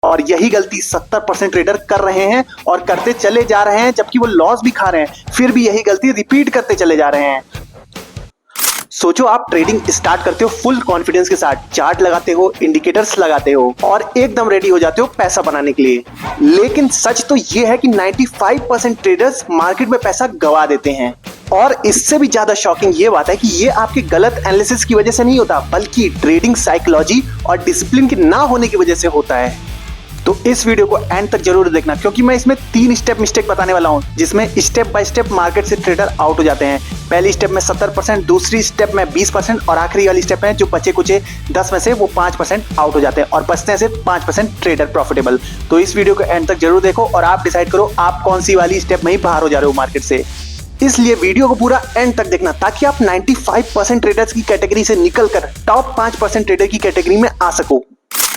और यही गलती 70% ट्रेडर कर रहे हैं और करते चले जा रहे हैं, जबकि वो लॉस भी खा रहे हैं, फिर भी यही गलती रिपीट करते चले जा रहे हैं। सोचो, आप ट्रेडिंग स्टार्ट करते हो फुल कॉन्फिडेंस के साथ, चार्ट लगाते हो, इंडिकेटर्स लगाते हो और एकदम रेडी हो जाते हो पैसा बनाने के लिए। लेकिन सच तो ये है कि 95% ट्रेडर्स मार्केट में पैसा गवा देते हैं। और इससे भी ज्यादा शॉकिंग ये बात है कि ये आपके गलत एनालिसिस की वजह से नहीं होता, बल्कि ट्रेडिंग साइकोलॉजी और डिसिप्लिन के ना होने की वजह से होता है। तो इस वीडियो को एंड तक जरूर देखना, क्योंकि मैं इसमें 3 स्टेप मिस्टेक बताने वाला हूं, जिसमें स्टेप बाय स्टेप मार्केट से ट्रेडर आउट हो जाते हैं। पहली स्टेप में 70%, दूसरी स्टेप में 20% और आखिरी वाली स्टेप में जो बचे कुचे 10 में से वो 5% आउट हो जाते हैं और बचते हैं सिर्फ 5% ट्रेडर प्रॉफिटेबल। तो इस वीडियो को एंड तक जरूर देखो और आप डिसाइड करो आप कौन सी वाली स्टेप में ही बाहर हो जा रहे हो मार्केट से। इसलिए वीडियो को पूरा एंड तक देखना, ताकि आप 95% ट्रेडर्स की कैटेगरी से निकलकर टॉप 5% ट्रेडर की कैटेगरी में आ सको।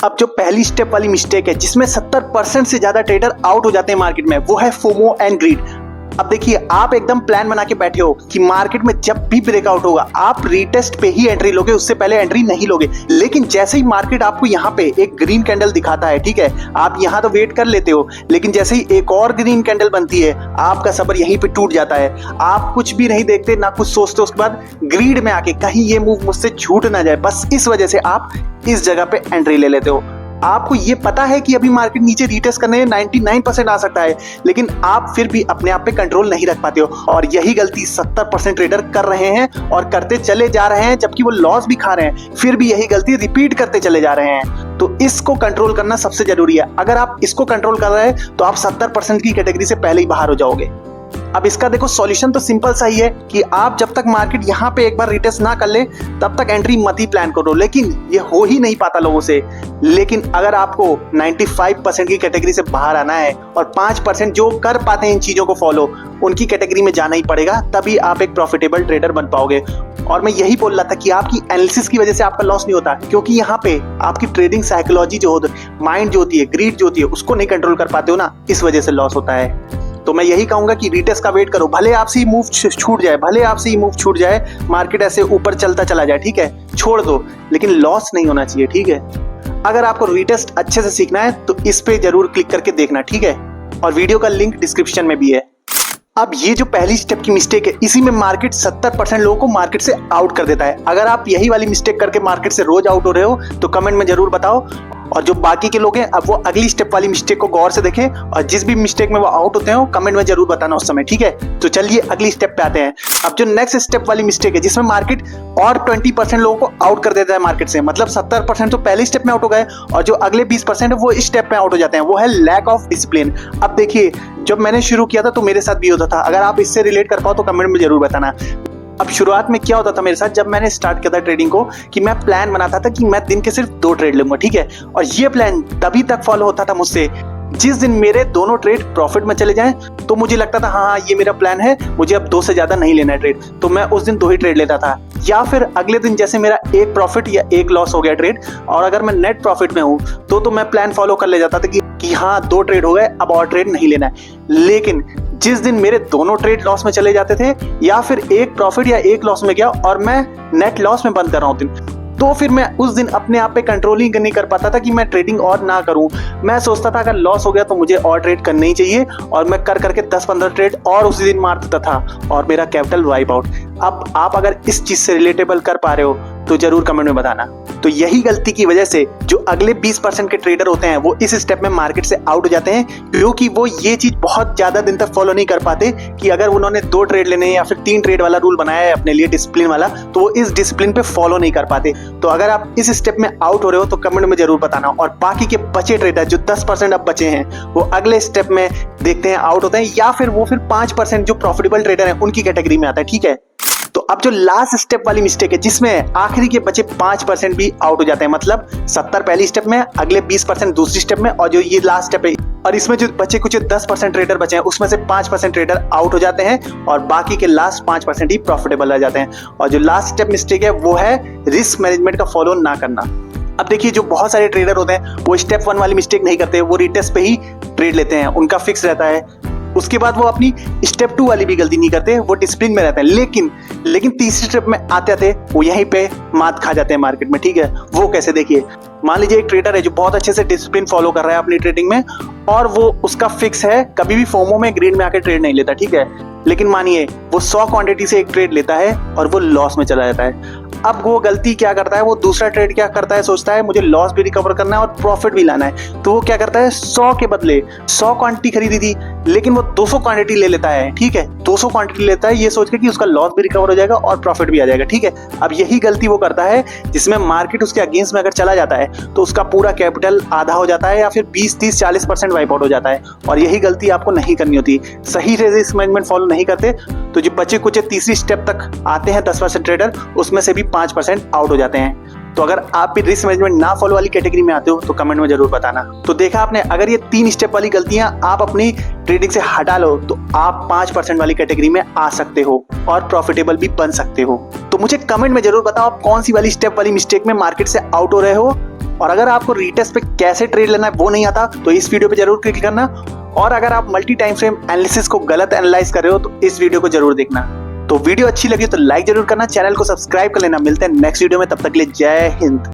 अब जो पहली स्टेप वाली मिस्टेक है, जिसमें 70% से ज्यादा ट्रेडर आउट हो जाते हैं मार्केट में, वो है फोमो एंड ग्रीड। अब देखिए, आप एकदम प्लान बना के बैठे हो कि मार्केट में जब भी ब्रेकआउट होगा आप रीटेस्ट पे ही एंट्री लोगे, उससे पहले एंट्री नहीं लोगे। लेकिन जैसे ही मार्केट आपको यहाँ पे एक ग्रीन कैंडल दिखाता है, ठीक है, आप यहाँ तो वेट कर लेते हो, लेकिन जैसे ही एक और ग्रीन कैंडल बनती है, आपका सब्र यहीं पे टूट जाता है। आप कुछ भी नहीं देखते, ना कुछ सोचते, उसके बाद ग्रीड में आके कहीं ये मूव मुझसे छूट ना जाए, बस इस वजह से आप इस जगह पे एंट्री ले लेते हो। आपको ये पता है कि अभी मार्केट नीचे रीटेस्ट करने 99% आ सकता है, लेकिन आप फिर भी अपने आप पे कंट्रोल नहीं रख पाते हो और यही गलती 70% ट्रेडर कर रहे हैं और करते चले जा रहे हैं, जबकि वो लॉस भी खा रहे हैं, फिर भी यही गलती रिपीट करते चले जा रहे हैं। तो इसको कंट्रोल करना सबसे जरूरी है। अगर आप इसको कंट्रोल कर रहे हैं तो आप 70% की कैटेगरी से पहले ही बाहर हो जाओगे। अब इसका देखो सॉल्यूशन तो सिंपल सा ही है कि आप जब तक मार्केट यहाँ पे एक बार रिटेस्ट ना कर ले, तब तक एंट्री मत ही प्लान करो। लेकिन ये हो ही नहीं पाता लोगों से। लेकिन अगर आपको 95% की कैटेगरी से बाहर आना है और 5% जो कर पाते हैं इन चीजों को फॉलो, उनकी कैटेगरी में जाना ही पड़ेगा, तभी आप एक प्रॉफिटेबल ट्रेडर बन पाओगे। और मैं यही बोल रहा था कि आपकी एनालिसिस की वजह से आपका लॉस नहीं होता, क्योंकि यहाँ पे आपकी ट्रेडिंग साइकोलॉजी जो होती है, माइंड जो होती है, ग्रीड जो होती है, उसको नहीं कंट्रोल कर पाते हो ना, इस वजह से लॉस होता है। तो मैं यही कहूंगा कि रीटेस्ट का वेट करो, भले आपसे ही मूव छूट जाए, भले आपसे ही मूव छूट जाए, मार्केट ऐसे ऊपर चलता चला जाए, ठीक है, छोड़ दो, लेकिन लॉस नहीं होना चाहिए, ठीक है। अगर आपको रीटेस्ट अच्छे से सीखना है तो इस पे जरूर क्लिक करके देखना, ठीक है, और वीडियो का लिंक डिस्क्रिप्शन में भी है। अब ये जो पहली स्टेप की मिस्टेक है, इसी में मार्केट 70% लोगों को मार्केट से आउट कर देता है। अगर आप यही वाली मिस्टेक करके मार्केट से रोज आउट हो रहे हो तो कमेंट में जरूर बताओ। और जो बाकी के लोग हैं, अब वो अगली स्टेप वाली मिस्टेक को गौर से देखें और जिस भी मिस्टेक में वो आउट होते हो कमेंट में जरूर बताना उस समय, ठीक है। तो चलिए अगली स्टेप पे आते हैं। अब जो नेक्स्ट स्टेप वाली मिस्टेक है, जिसमें मार्केट और 20% लोगों को आउट कर देता है मार्केट से, मतलब 70% तो पहले स्टेप में आउट हो गए और जो अगले 20% है वो इस स्टेप में आउट हो जाते हैं, वो है लैक ऑफ डिसिप्लिन। अब देखिए, जब मैंने शुरू किया था तो मेरे साथ भी होता था। अगर आप इससे रिलेट कर पाओ तो कमेंट में जरूर बताना। अब शुरुआत में क्या होता था मेरे साथ, जब मैंने स्टार्ट किया था ट्रेडिंग को, कि मैं प्लान बनाता था कि मैं दिन के सिर्फ 2 ट्रेड लूंगा, ठीक है, और ये प्लान तभी तक फॉलो होता था मुझसे जिस दिन मेरे दोनों ट्रेड प्रॉफिट में चले जाएं। तो मुझे लगता था हाँ ये मेरा प्लान है, मुझे अब 2 से ज्यादा नहीं लेना है ट्रेड, तो मैं उस दिन 2 ही ट्रेड लेता था। या फिर अगले दिन जैसे मेरा 1 प्रॉफिट या 1 लॉस हो गया ट्रेड, और अगर मैं नेट प्रॉफिट में हूँ तो मैं प्लान फॉलो कर ले जाता था कि हाँ 2 ट्रेड हो गए, अब और ट्रेड नहीं लेना है। लेकिन जिस दिन मेरे दोनों ट्रेड लॉस में चले जाते थे, या फिर 1 प्रॉफिट या 1 लॉस में गया और मैं नेट लॉस में बंद कर रहा हूँ दिन, तो फिर मैं उस दिन अपने आप पे कंट्रोल ही नहीं कर पाता था कि मैं ट्रेडिंग और ना करूं। मैं सोचता था अगर लॉस हो गया तो मुझे और ट्रेड करना ही चाहिए, और मैं कर करके 10-15 ट्रेड और उसी दिन मार देता था और मेरा कैपिटल वाइप आउट। अब आप अगर इस चीज से रिलेटेबल कर पा रहे हो तो जरूर कमेंट में बताना। तो यही गलती की वजह से जो अगले 20% के ट्रेडर होते हैं वो इस स्टेप में मार्केट से आउट हो जाते हैं, क्योंकि वो ये चीज बहुत ज्यादा दिन तक फॉलो नहीं कर पाते कि अगर उन्होंने 2 ट्रेड लेने या फिर 3 ट्रेड वाला रूल बनाया है अपने लिए, डिसिप्लिन वाला, तो वो इस डिसिप्लिन पे फॉलो नहीं कर पाते। तो अगर आप इस स्टेप में आउट हो रहे हो तो कमेंट में जरूर बताना। और बाकी के बचे ट्रेडर जो 10% अब बचे हैं, वो अगले स्टेप में देखते हैं आउट होते हैं, या फिर वो फिर 5% जो प्रॉफिटेबल ट्रेडर हैं उनकी कैटेगरी में आता है, ठीक है। तो अब जो लास्ट स्टेप वाली मिस्टेक है, जिसमें आखिरी के बचे 5% भी आउट हो जाते हैं, मतलब 70 पहली स्टेप में, अगले 20% दूसरी स्टेप में, और जो ये लास्ट स्टेप है, और इसमें जो बचे कुछ 10% ट्रेडर बचे हैं उसमें से 5% ट्रेडर आउट हो जाते हैं और बाकी के लास्ट 5% ही प्रॉफिटेबल रह जाते हैं। और जो लास्ट स्टेप मिस्टेक है वो है रिस्क मैनेजमेंट का फॉलो ना करना। अब देखिए, जो बहुत सारे ट्रेडर होते हैं वो स्टेप 1 वाली मिस्टेक नहीं करते, वो रीटेस्ट पे ही ट्रेड लेते हैं, उनका फिक्स रहता है उसके बाद वो अपनी स्टेप 2 वाली भी गलती नहीं करते, वो डिसिप्लिन में रहते हैं। लेकिन तीसरी स्टेप में आते आते वो यहीं पे मात खा जाते हैं मार्केट में, ठीक है। वो कैसे, देखिए, मान लीजिए एक ट्रेडर है जो बहुत अच्छे से डिसिप्लिन फॉलो कर रहा है अपनी ट्रेडिंग में, और वो उसका फिक्स है कभी भी फोमो में ग्रीन में आकर ट्रेड नहीं लेता, ठीक है। लेकिन मानिए वो 100 क्वांटिटी से एक ट्रेड लेता है और वो लॉस में चला जाता है। अब वो गलती क्या करता है, वो दूसरा ट्रेड क्या करता है, सोचता है मुझे लॉस भी रिकवर करना है और प्रॉफिट भी लाना है, तो वो क्या करता है 100 के बदले 100 क्वांटिटी खरीदी थी, लेकिन वो 200 क्वांटिटी ले लेता है, ठीक है। 200 क्वांटिटी लेता है ये सोच के कि उसका लॉस भी रिकवर हो जाएगा और प्रॉफिट भी आ जाएगा, ठीक है। अब यही गलती वो करता है जिसमें मार्केट उसके अगेंस्ट में अगर चला जाता है तो उसका पूरा कैपिटल आधा हो जाता है या फिर 20, 30, 40% वाइप आउट हो जाता है। और यही गलती आपको नहीं करनी होती। सही रिस्क मैनेजमेंट फॉलो नहीं करते तो जो बचे कुछ तीसरी स्टेप तक आते हैं 10% ट्रेडर, उसमें से भी 5% आउट हो जाते हैं। तो अगर आप भी रिस्क मैनेजमेंट ना फॉलो वाली कैटेगरी में आते हो तो कमेंट में जरूर बताना। तो देखा आपने, अगर ये 3 स्टेप वाली गलतियां आप अपनी ट्रेडिंग से हटा लो तो आप 5% वाली कैटेगरी में आ सकते हो और प्रॉफिटेबल भी बन सकते हो। तो मुझे कमेंट में जरूर बताओ आप कौन सी वाली स्टेप वाली मिस्टेक में मार्केट से आउट हो रहे हो। और अगर आपको रीटेस्ट पे कैसे ट्रेड लेना है वो नहीं आता तो इस वीडियो पे जरूर क्लिक करना। और अगर आप मल्टी टाइम फ्रेम एनालिसिस को गलत एनालाइज कर रहे हो तो इस वीडियो को जरूर देखना। तो वीडियो अच्छी लगी तो लाइक जरूर करना, चैनल को सब्सक्राइब कर लेना। मिलते हैं नेक्स्ट वीडियो में, तब तक के लिए जय हिंद।